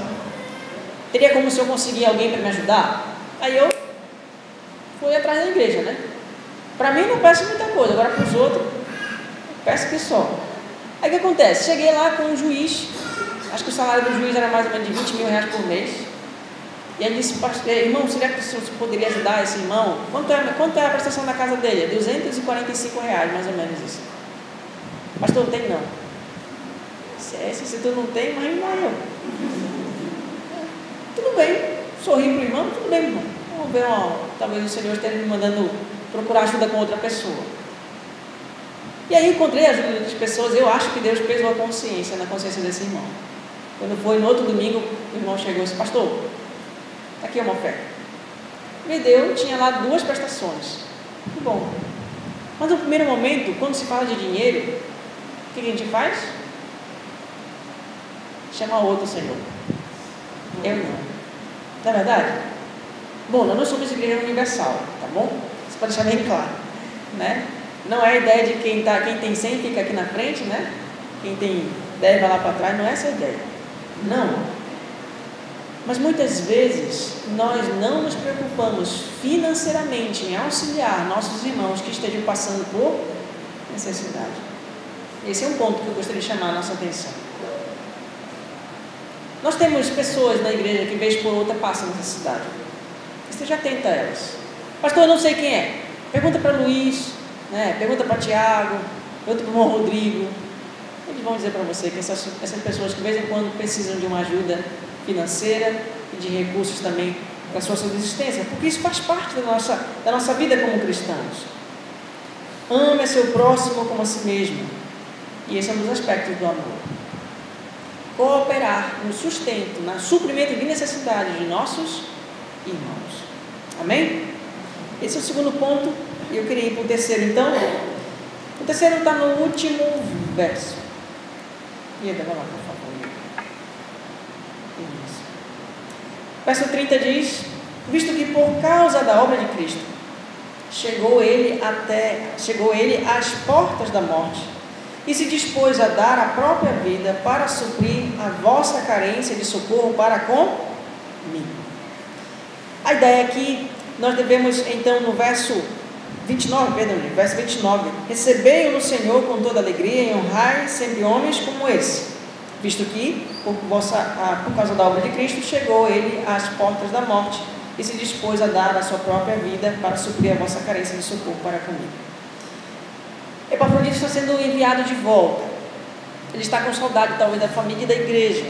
Teria como se eu conseguir alguém para me ajudar? Aí eu fui atrás da igreja, né? Para mim não peço muita coisa, agora para os outros, peço que só. Aí o que acontece? Cheguei lá com um juiz, acho que o salário do juiz era mais ou menos de 20 mil reais por mês. E aí disse: irmão, será que o senhor poderia ajudar esse irmão? Quanto é a prestação da casa dele? É 245 reais, mais ou menos isso. Pastor, não tem não. Se tu não tem, mas não eu. Tudo bem, sorri para o irmão, tudo bem, irmão. Vamos ver, talvez o Senhor esteja me mandando procurar ajuda com outra pessoa. E aí encontrei a ajuda de outras pessoas. Eu acho que Deus pesou a consciência na consciência desse irmão. Quando foi no outro domingo, o irmão chegou e disse: pastor, aqui é uma oferta. Me deu, tinha lá 2 prestações. Que bom. Mas no primeiro momento, quando se fala de dinheiro, o que a gente faz? Chama outro Senhor. Eu não. Não é verdade? Bom, nós não somos igreja universal, tá bom? Você pode deixar bem claro, né? Não é a ideia de quem tem 100 fica aqui na frente, né? Quem tem 10 vai lá para trás, não é essa a ideia. Não. Mas muitas vezes nós não nos preocupamos financeiramente em auxiliar nossos irmãos que estejam passando por necessidade. Esse é um ponto que eu gostaria de chamar a nossa atenção. Nós temos pessoas na igreja que vez por outra passam necessidade. Esteja atento a elas. Pastor, eu não sei quem é. Pergunta para Luiz, né? Pergunta para Tiago, pergunta para o irmão Rodrigo. Eles vão dizer para você que essas pessoas que de vez em quando precisam de uma ajuda financeira e de recursos também para a sua subsistência, porque isso faz parte da nossa vida como cristãos. Ame a seu próximo como a si mesmo. E esse é um dos aspectos do amor. Cooperar no sustento, no suprimento de necessidades de nossos irmãos. Amém? Esse é o segundo ponto. Eu queria ir para o terceiro então. O terceiro está no último verso. Ieda, vai lá, por favor. Isso. Verso 30 diz: visto que por causa da obra de Cristo chegou ele às portas da morte e se dispôs a dar a própria vida para suprir a vossa carência de socorro para comigo. A ideia é que nós devemos, então, no verso 29, recebei-o no Senhor com toda alegria e honrai sempre homens como esse, visto que, por causa da obra de Cristo, chegou ele às portas da morte e se dispôs a dar a sua própria vida para suprir a vossa carência de socorro para comigo. Epafrodito está sendo enviado de volta. Ele está com saudade, talvez, da família e da igreja.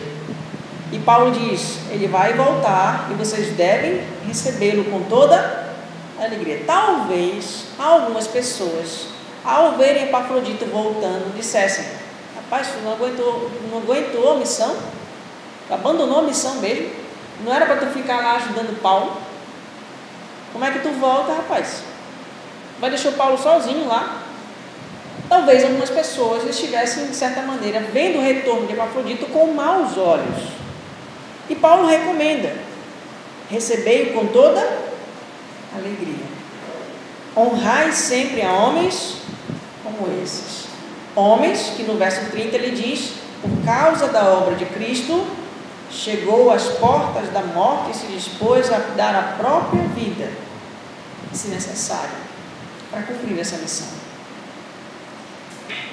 E Paulo diz: ele vai voltar e vocês devem recebê-lo com toda alegria. Talvez algumas pessoas, ao verem Epafrodito voltando, dissessem: rapaz, tu não aguentou a missão? Abandonou a missão mesmo? Não era para tu ficar lá ajudando Paulo? Como é que tu volta, rapaz? Vai deixar o Paulo sozinho lá? Talvez algumas pessoas estivessem, de certa maneira, vendo o retorno de Epafrodito com maus olhos. E Paulo recomenda: recebei-o com toda alegria. Honrai sempre a homens como esses. Homens que no verso 30 ele diz: por causa da obra de Cristo, chegou às portas da morte e se dispôs a dar a própria vida, se necessário, para cumprir essa missão.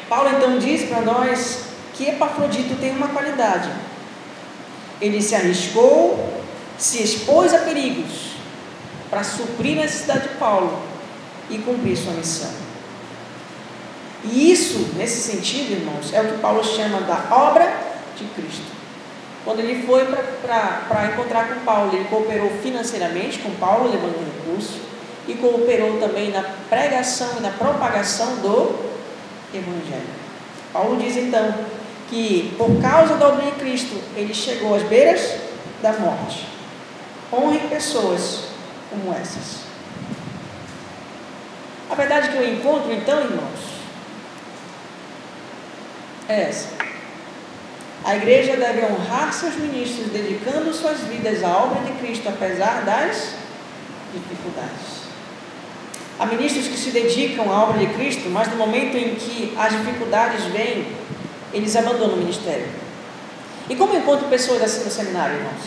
Paulo então diz para nós que Epafrodito tem uma qualidade. Ele se arriscou, se expôs a perigos para suprir a necessidade de Paulo e cumprir sua missão. E isso, nesse sentido, irmãos, é o que Paulo chama da obra de Cristo. Quando ele foi para encontrar com Paulo, ele cooperou financeiramente com Paulo, levando recurso, e cooperou também na pregação e na propagação do Evangelho. Paulo diz então que por causa da obra de Cristo ele chegou às beiras da morte. Honre pessoas como essas. A verdade que eu encontro então, irmãos, é essa: a igreja deve honrar seus ministros, dedicando suas vidas à obra de Cristo, apesar das dificuldades. Há ministros que se dedicam à obra de Cristo, mas no momento em que as dificuldades vêm, eles abandonam o ministério. E como eu encontro pessoas assim no seminário, irmãos?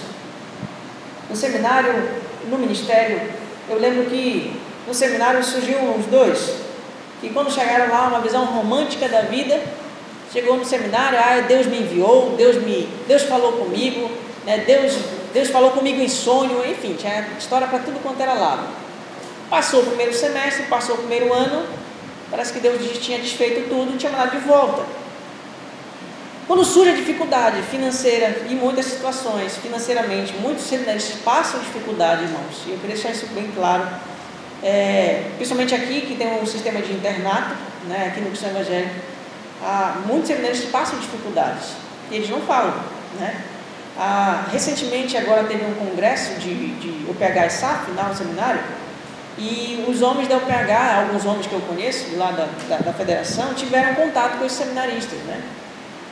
No seminário, no ministério, eu lembro que no seminário surgiu uns dois, que quando chegaram lá, uma visão romântica da vida, chegou no seminário, Deus me enviou, Deus falou comigo, né? Deus falou comigo em sonho, enfim, tinha história para tudo quanto era lado. Passou o primeiro semestre, passou o primeiro ano, parece que Deus tinha desfeito tudo e tinha mandado de volta. Quando surge a dificuldade financeira, e muitas situações, financeiramente, muitos seminaristas passam dificuldade, irmãos, e eu queria deixar isso bem claro, principalmente aqui, que tem um sistema de internato, né, aqui no Cristão Evangélico, muitos seminaristas passam dificuldades, e eles não falam, né? Recentemente, agora teve um congresso de UPH e SAF, lá no seminário, e os homens da UPH, alguns homens que eu conheço, lá da federação, tiveram contato com os seminaristas, né?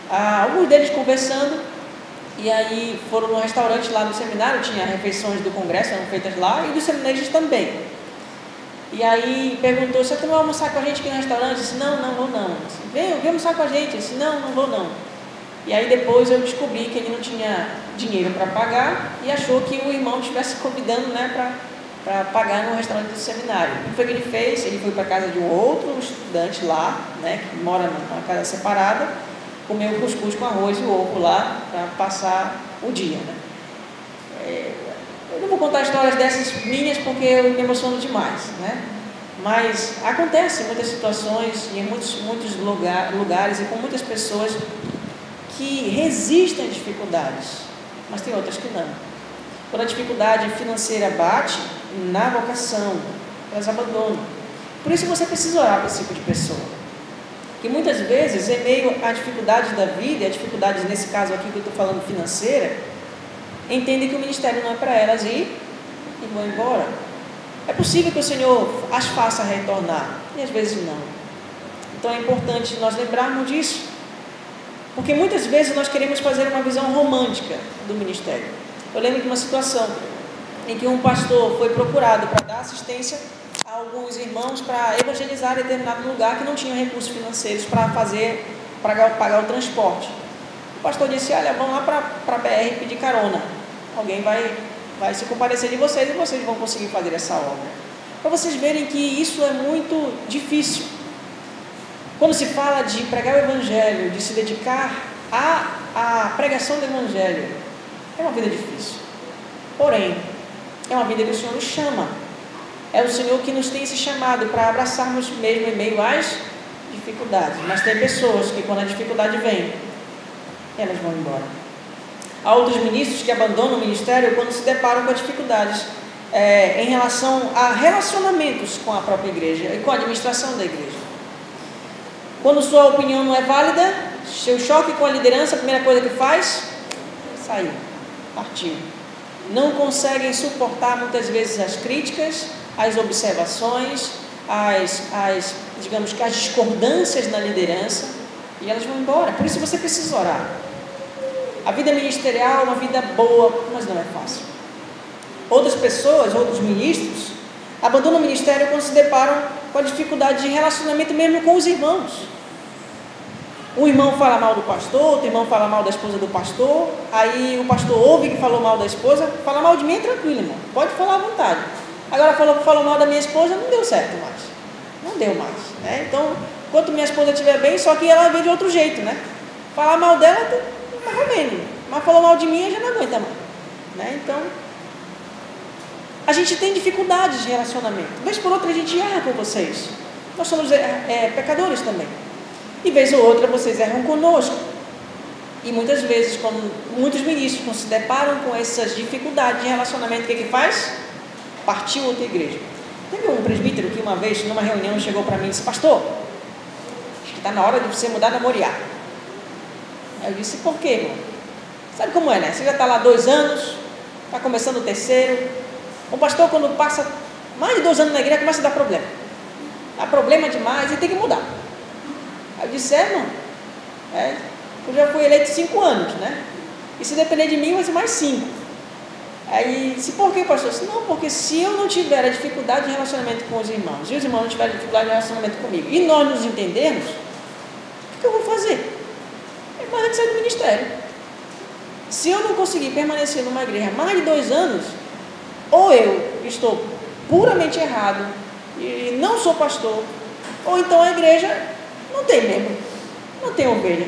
Alguns deles conversando, e aí foram no restaurante lá no seminário, tinha refeições do congresso, eram feitas lá, e dos seminaristas também. E aí perguntou, você não vai almoçar com a gente aqui no restaurante? Eu disse, não vou não. Disse, vem almoçar com a gente. Eu disse, não vou não. E aí depois eu descobri que ele não tinha dinheiro para pagar, e achou que o irmão estivesse convidando, né, para pagar no restaurante do seminário. O que foi que ele fez? Ele foi para a casa de um outro estudante lá, né, que mora numa casa separada, comeu cuscuz com arroz e ovo lá para passar o dia, né? Eu não vou contar histórias dessas minhas porque eu me emociono demais, né? Mas acontece em muitas situações e em muitos lugares e com muitas pessoas que resistem a dificuldades, mas tem outras que não. Quando a dificuldade financeira bate na vocação, elas abandonam. Por isso você precisa orar para esse tipo de pessoa. Que muitas vezes, em meio à dificuldade da vida, e a dificuldade nesse caso aqui que eu estou falando financeira, entendem que o ministério não é para elas e vão embora. É possível que o Senhor as faça retornar, e às vezes não. Então é importante nós lembrarmos disso, porque muitas vezes nós queremos fazer uma visão romântica do ministério. Eu lembro de uma situação em que um pastor foi procurado para dar assistência a alguns irmãos para evangelizar em determinado lugar que não tinham recursos financeiros para pagar o transporte. O pastor disse, olha, vão lá para a BR pedir carona, alguém vai se compadecer de vocês e vocês vão conseguir fazer essa obra. Para vocês verem que isso é muito difícil. Quando se fala de pregar o evangelho, de se dedicar à pregação do evangelho, é uma vida difícil. Porém, é uma vida que o Senhor nos chama. É o Senhor que nos tem esse chamado para abraçarmos mesmo em meio às dificuldades. Mas tem pessoas que quando a dificuldade vem, elas vão embora. Há outros ministros que abandonam o ministério quando se deparam com as dificuldades em relação a relacionamentos com a própria igreja e com a administração da igreja. Quando sua opinião não é válida, seu choque com a liderança, a primeira coisa que faz, saiu, partiu. Não conseguem suportar muitas vezes as críticas, as observações, digamos que as discordâncias na liderança, e elas vão embora. Por isso você precisa orar. A vida ministerial é uma vida boa, mas não é fácil. Outras pessoas, outros ministros, abandonam o ministério quando se deparam com a dificuldade de relacionamento mesmo com os irmãos. Um irmão fala mal do pastor, outro irmão fala mal da esposa do pastor, aí o pastor ouve que falou mal da esposa, fala mal de mim é tranquilo, irmão, pode falar à vontade. Agora falou mal da minha esposa, não deu certo mais, não deu mais, né? Então, enquanto minha esposa estiver bem, só que ela vê de outro jeito, né? Falar mal dela, mais ou menos, mas falou mal de mim, já não aguenta mais, né? Então, a gente tem dificuldades de relacionamento, vez por outra a gente erra com vocês, nós somos pecadores também. E vez ou outra vocês erram conosco. E muitas vezes, quando muitos ministros não se deparam com essas dificuldades de relacionamento, o que faz? Partiu outra igreja. Teve um presbítero que uma vez, numa reunião, chegou para mim e disse, pastor, acho que está na hora de você mudar da Moriá. Aí eu disse, por quê, irmão? Sabe como é, né? Você já está lá 2 anos, está começando o 3º. O pastor, quando passa mais de 2 anos na igreja, começa a dar problema. Dá problema demais e tem que mudar. Aí eu disse, irmão, eu já fui eleito 5 anos, né? E se depender de mim, vai ser mais 5. Aí, por que, pastor? Não, porque se eu não tiver a dificuldade de relacionamento com os irmãos, e os irmãos não tiverem dificuldade de relacionamento comigo, e nós nos entendermos, o que eu vou fazer? É mais que sair do ministério. Se eu não conseguir permanecer numa igreja mais de 2 anos, ou eu estou puramente errado, e não sou pastor, ou então a igreja não tem membro, não tem ovelha.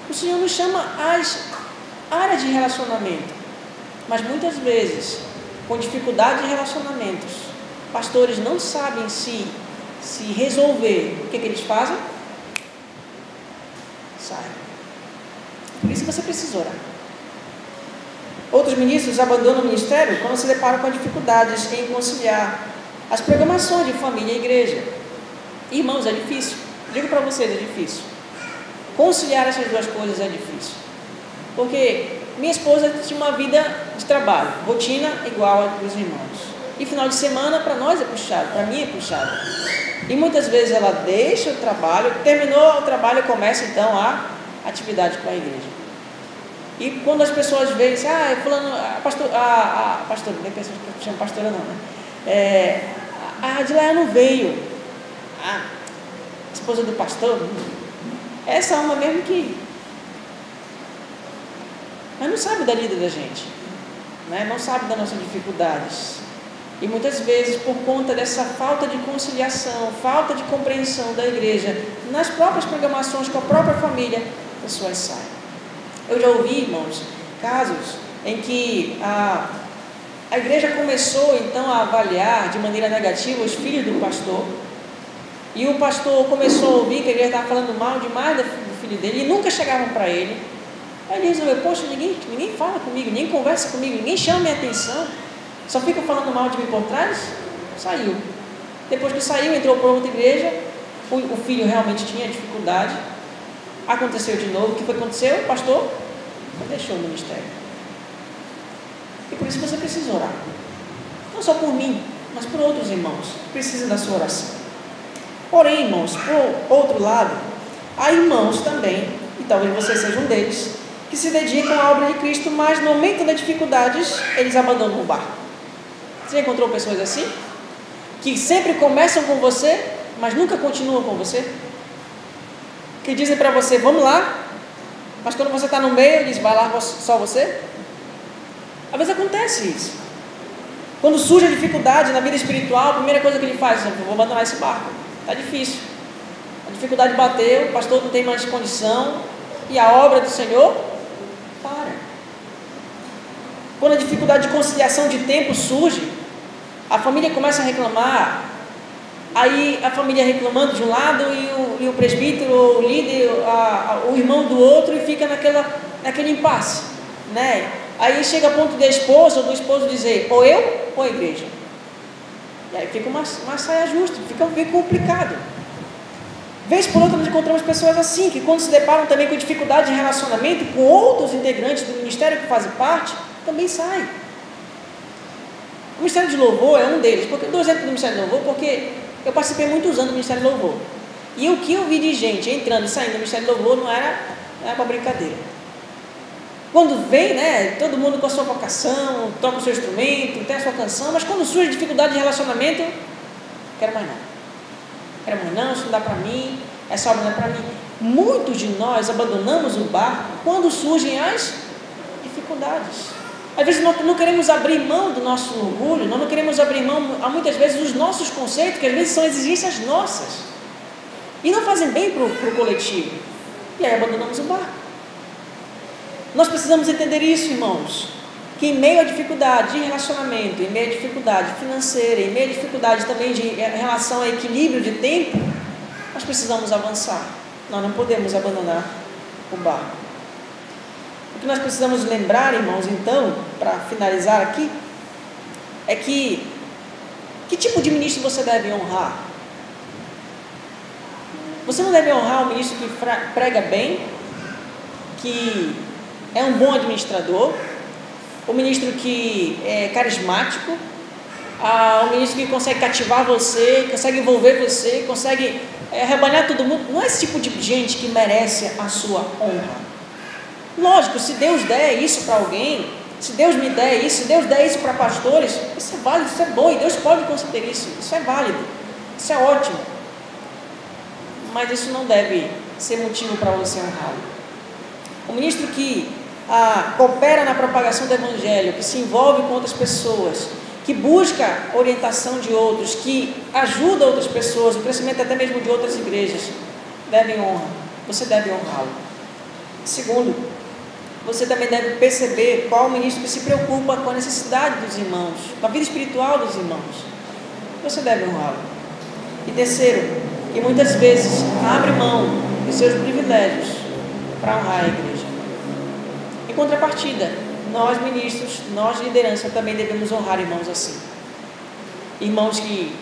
O Senhor nos chama às áreas de relacionamento, mas muitas vezes, com dificuldade de relacionamentos, pastores não sabem se resolver. O que eles fazem? Saem. Por isso você precisa orar. Outros ministros abandonam o ministério quando se deparam com dificuldades em conciliar as programações de família e igreja. Irmãos, é difícil. Digo para vocês, é difícil. Conciliar essas duas coisas é difícil. Porque minha esposa tinha uma vida de trabalho, rotina igual a dos irmãos. E final de semana para nós é puxado, para mim é puxado. E muitas vezes ela deixa o trabalho, terminou o trabalho e começa então a atividade com a igreja. E quando as pessoas veem, fulano, pastor, nem pessoas que chamam pastora não, né? A Adileia não veio. A esposa do pastor, essa alma mesmo que... Mas não sabe da vida da gente, né? Não sabe das nossas dificuldades. E muitas vezes, por conta dessa falta de conciliação, falta de compreensão da igreja, nas próprias programações com a própria família, pessoas saem. Eu já ouvi, irmãos, casos em que a igreja começou então a avaliar de maneira negativa os filhos do pastor, e o pastor começou a ouvir que a igreja estava falando mal demais do filho dele, e nunca chegavam para ele. Aí ele resolveu, poxa, ninguém fala comigo, ninguém conversa comigo, ninguém chama minha atenção, só fica falando mal de mim por trás. Saiu. Depois que saiu, entrou para outra igreja, o filho realmente tinha dificuldade, aconteceu de novo. O que foi que aconteceu? O pastor deixou o ministério. E por isso você precisa orar, não só por mim, mas por outros irmãos que precisam da sua oração. Porém, irmãos, por outro lado, há irmãos também, e talvez você seja um deles, que se dedicam à obra de Cristo, mas no momento das dificuldades, eles abandonam o barco. Você já encontrou pessoas assim? Que sempre começam com você, mas nunca continuam com você? Que dizem para você, vamos lá, mas quando você está no meio, diz, vai lá só você? Às vezes acontece isso. Quando surge a dificuldade na vida espiritual, a primeira coisa que ele faz é, vou abandonar esse barco, está difícil. A dificuldade bateu, o pastor não tem mais condição, e a obra do Senhor para. Quando a dificuldade de conciliação de tempo surge, a família começa a reclamar, aí a família reclamando de um lado e o presbítero, o líder, o irmão do outro, e fica naquele impasse, né? Aí chega a ponto da esposa ou do esposo dizer, ou eu ou a igreja. E aí fica uma saia justa, fica complicado. Vez por outra nós encontramos pessoas assim, que quando se deparam também com dificuldade de relacionamento com outros integrantes do ministério que fazem parte, também saem. O Ministério de Louvor é um deles. Porque, dou exemplo do Ministério de Louvor, porque eu participei muitos anos do Ministério de Louvor. E o que eu vi de gente entrando e saindo do Ministério de Louvor não era para brincadeira. Quando vem, né, todo mundo com a sua vocação, toca o seu instrumento, tem a sua canção, mas quando surge dificuldade de relacionamento, quero mais não. Quero mais não, isso não dá para mim, essa obra não é para mim. Muitos de nós abandonamos o barco quando surgem as dificuldades. Às vezes nós não queremos abrir mão do nosso orgulho, nós não queremos abrir mão, muitas vezes, dos nossos conceitos, que às vezes são exigências nossas, e não fazem bem para o coletivo, e aí abandonamos o barco. Nós precisamos entender isso, irmãos, que em meio à dificuldade de relacionamento, em meio à dificuldade financeira, em meio à dificuldade também em relação ao equilíbrio de tempo, nós precisamos avançar. Nós não podemos abandonar o barco. O que nós precisamos lembrar, irmãos, então, para finalizar aqui, é que tipo de ministro você deve honrar? Você não deve honrar o ministro que prega bem, que é um bom administrador, o ministro que é carismático, o ministro que consegue cativar você, consegue envolver você, consegue arrebanhar todo mundo. Não é esse tipo de gente que merece a sua honra. Lógico, se Deus der isso para alguém, Se Deus me der isso, se Deus der isso para pastores, isso é válido, isso é bom, e Deus pode conceder isso é válido, isso é ótimo. Mas isso não deve ser motivo para você honrá-lo. O ministro que coopera na propagação do Evangelho, que se envolve com outras pessoas, que busca orientação de outros, que ajuda outras pessoas, o crescimento até mesmo de outras igrejas, deve honra. Você deve honrá-lo. Segundo, você também deve perceber qual o ministro que se preocupa com a necessidade dos irmãos, com a vida espiritual dos irmãos. Você deve honrá-lo. E terceiro, que muitas vezes abre mão dos seus privilégios para honrar a igreja. Em contrapartida, nós ministros, nós liderança também devemos honrar irmãos assim. Irmãos que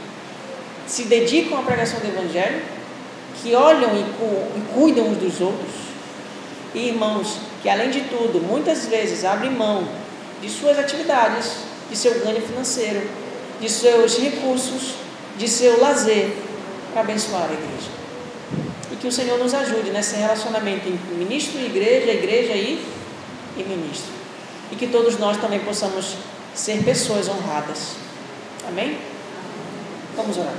se dedicam à pregação do Evangelho, que olham e cuidam uns dos outros, e irmãos que, além de tudo, muitas vezes abrem mão de suas atividades, de seu ganho financeiro, de seus recursos, de seu lazer, para abençoar a igreja. E que o Senhor nos ajude nesse relacionamento entre ministro e igreja, igreja e ministro. E que todos nós também possamos ser pessoas honradas. Amém? Vamos orar.